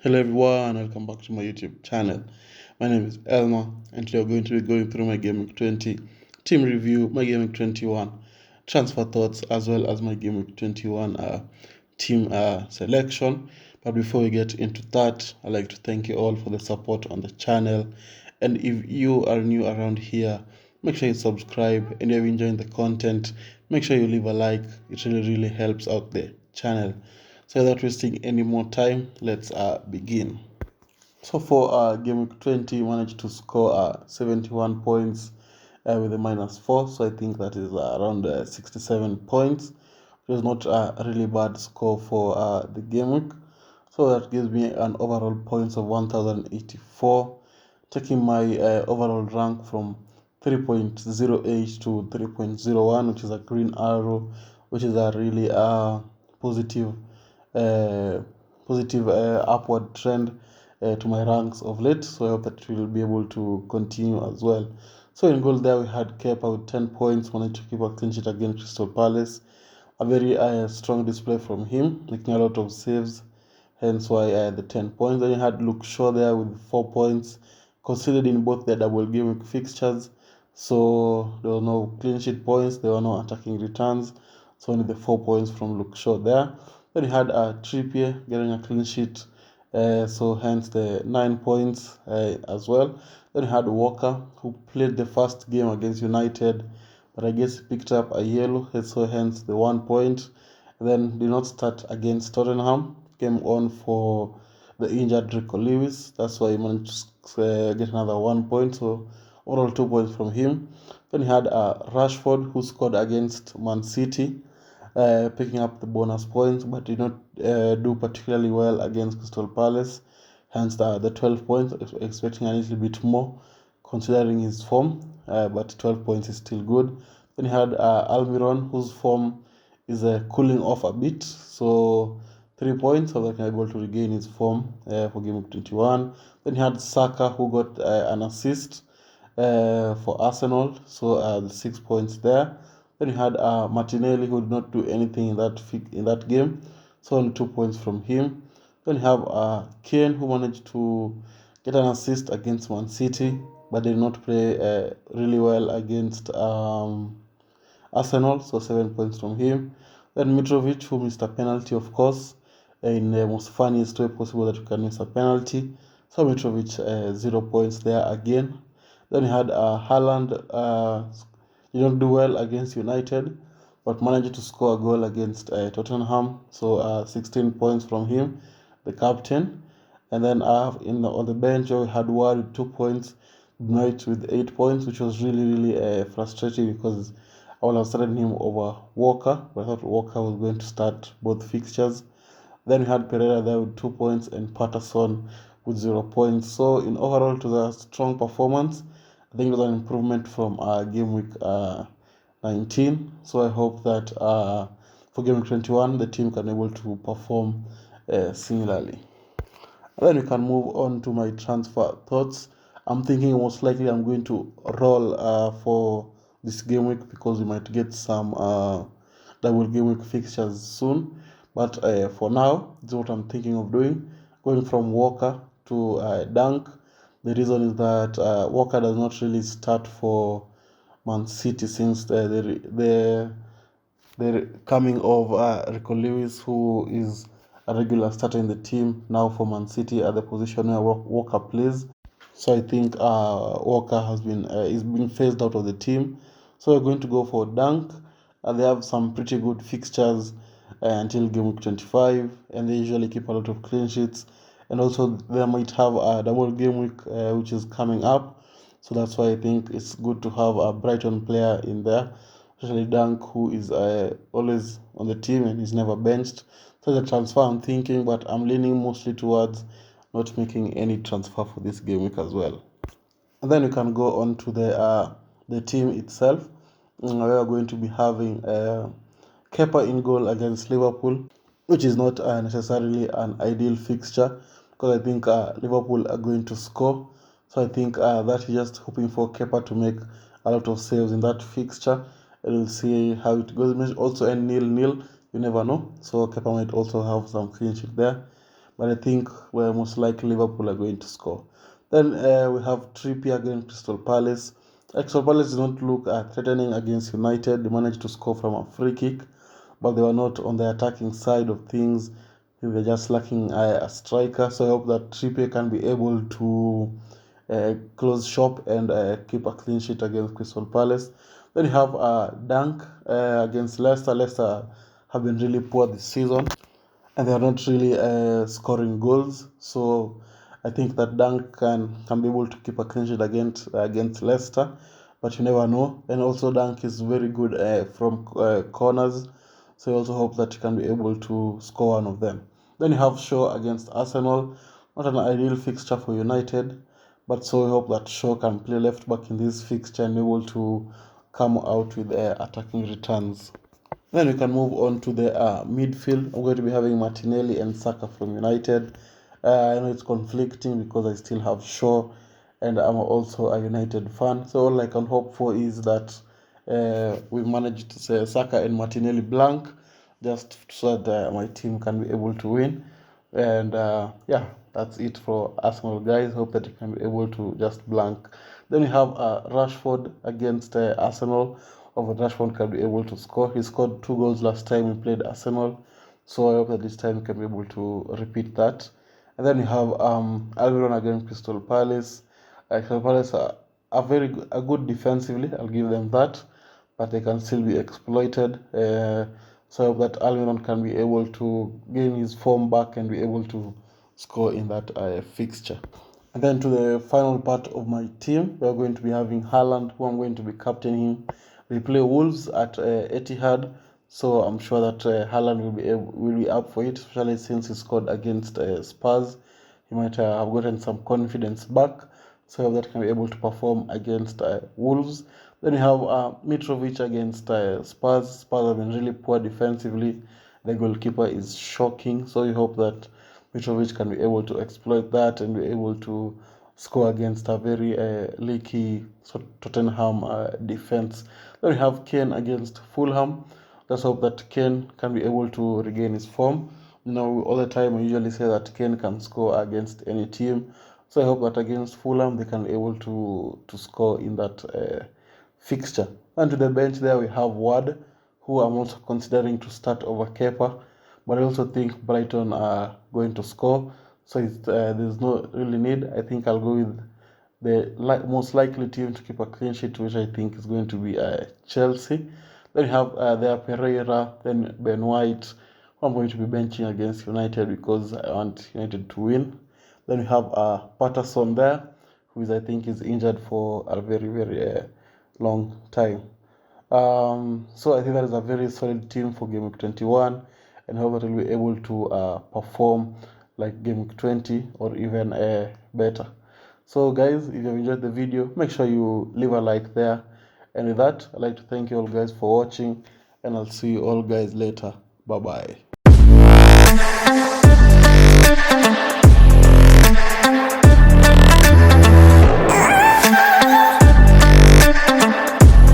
Hello everyone, welcome back to my YouTube channel. My name is Elmer, and today we're going to be going through my GW20 team review, my GW21 transfer thoughts, as well as my GW21 team selection. But before we get into that, I'd like to thank you all for the support on the channel. And if you are new around here, make sure you subscribe, and if you're enjoying the content, make sure you leave a like. It really helps out the channel. So without wasting any more time, let's begin. So for game week 20, managed to score 71 points with a -4. So I think that is around 67 points. It was not a really bad score for the game week. So that gives me an overall points of 1084, taking my overall rank from 3.08 to 3.01, which is a green arrow, which is a really positive uh, upward trend to my ranks of late. So I hope that we will be able to continue as well. So in goal there we had Kepa with 10 points, managed to keep a clean sheet against Crystal Palace. A very strong display from him, making a lot of saves, hence why the 10 points. Then you had Luke Shaw there with 4 points, considered in both the double game week fixtures. So there were no clean sheet points, there were no attacking returns. So only the 4 points from Luke Shaw there. Then you had Trippier getting a clean sheet, so hence the 9 points as well. Then you had Walker, who played the first game against United, but I guess he picked up a yellow, so hence the 1 point. Then did not start against Tottenham, came on for the injured Rico Lewis. That's why he managed to get another 1 point, so overall 2 points from him. Then he had Rashford, who scored against Man City, picking up the bonus points, but did not do particularly well against Crystal Palace. Hence the 12 points, expecting a little bit more considering his form, but 12 points is still good. Then he had Almiron, whose form is cooling off a bit, so 3 points, so that can be able to regain his form for game week 21. Then he had Saka, who got an assist for Arsenal, so 6 points there. Then you had Martinelli, who did not do anything in that game, so only 2 points from him. Then you have Kane, who managed to get an assist against Man City, but did not play really well against Arsenal, so 7 points from him. Then Mitrovic, who missed a penalty, of course, in the most funniest way possible that you can miss a penalty. So Mitrovic, 0 points there again. Then you had Haaland, did not do well against United, but managed to score a goal against Tottenham, so 16 points from him, the captain. And then on the bench, we had Ward with 2 points, Knight with 8 points, which was really frustrating because I would have started him over Walker, but I thought Walker was going to start both fixtures. Then we had Pereira there with 2 points and Patterson with 0 points. So in overall, to the strong performance. I think it was an improvement from game week 19. So I hope that for game week 21, the team can be able to perform similarly. And then we can move on to my transfer thoughts. I'm thinking most likely I'm going to roll for this game week because we might get some double game week fixtures soon. But for now, this is what I'm thinking of doing. Going from Walker to Dunk. The reason is that Walker does not really start for Man City since the coming of Rico Lewis, who is a regular starter in the team now for Man City at the position where Walker plays. So I think Walker is being phased out of the team. So we're going to go for Dunk. They have some pretty good fixtures until game week 25, and they usually keep a lot of clean sheets. And also they might have a double game week which is coming up. So that's why I think it's good to have a Brighton player in there, especially Dunk, who is always on the team and he's never benched. So the transfer I'm thinking, but I'm leaning mostly towards not making any transfer for this game week as well. And then we can go on to the team itself. We are going to be having Kepa in goal against Liverpool, which is not necessarily an ideal fixture because I think Liverpool are going to score. So I think that is just hoping for Kepa to make a lot of saves in that fixture. And we'll see how it goes. It may also end 0-0. You never know. So Kepa might also have some clean sheet there. but I think most likely Liverpool are going to score. Then we have Trippier against Crystal Palace. Crystal Palace did not look threatening against United. They managed to score from a free kick, but they were not on the attacking side of things. They were just lacking a striker. So I hope that Trippier can be able to close shop and keep a clean sheet against Crystal Palace. Then you have Dunk against Leicester. Leicester have been really poor this season, and they are not really scoring goals. So I think that Dunk can be able to keep a clean sheet against Leicester, but you never know. And also Dunk is very good from corners, so I also hope that he can be able to score one of them. Then you have Shaw against Arsenal. Not an ideal fixture for United, but so we hope that Shaw can play left back in this fixture and be able to come out with attacking returns. Then we can move on to the midfield. I'm going to be having Martinelli and Saka from United. I know it's conflicting because I still have Shaw and I'm also a United fan. So all I can hope for is that we manage to say Saka and Martinelli blank, just so that my team can be able to win. And yeah, that's it for Arsenal, guys. Hope that you can be able to just blank. Then we have Rashford against Arsenal. Hope that Rashford can be able to score. He scored 2 goals last time he played Arsenal, so I hope that this time he can be able to repeat that. And then we have Almiron against Crystal Palace. Crystal Palace are a good defensively. I'll give them that, but they can still be exploited. So I hope that Almiron can be able to gain his form back and be able to score in that fixture. And then to the final part of my team, we're going to be having Haaland, who I'm going to be captaining. We play Wolves at Etihad, so I'm sure that Haaland will be up for it, especially since he scored against Spurs. He might have gotten some confidence back, so that can be able to perform against Wolves. Then we have Mitrovic against Spurs. Spurs have been really poor defensively. The goalkeeper is shocking, so we hope that Mitrovic can be able to exploit that and be able to score against a very leaky Tottenham defense. Then we have Kane against Fulham. Let's hope that Kane can be able to regain his form. All the time I usually say that Kane can score against any team. So I hope that against Fulham they can be able to score in that fixture. And to the bench there we have Ward, who I'm also considering to start over Kepa, but I also think Brighton are going to score, so there's no really need. I think I'll go with the most likely team to keep a clean sheet, which I think is going to be Chelsea. Then we have there Pereira, then Ben White, who I'm going to be benching against United because I want United to win. Then we have Patterson there, who I think is injured for a very, very long time. So I think that is a very solid team for Game Week 21, and hope that we'll be able to perform like Game Week 20 or even better. So guys, if you have enjoyed the video, make sure you leave a like there. And with that, I'd like to thank you all guys for watching, and I'll see you all guys later. Bye bye.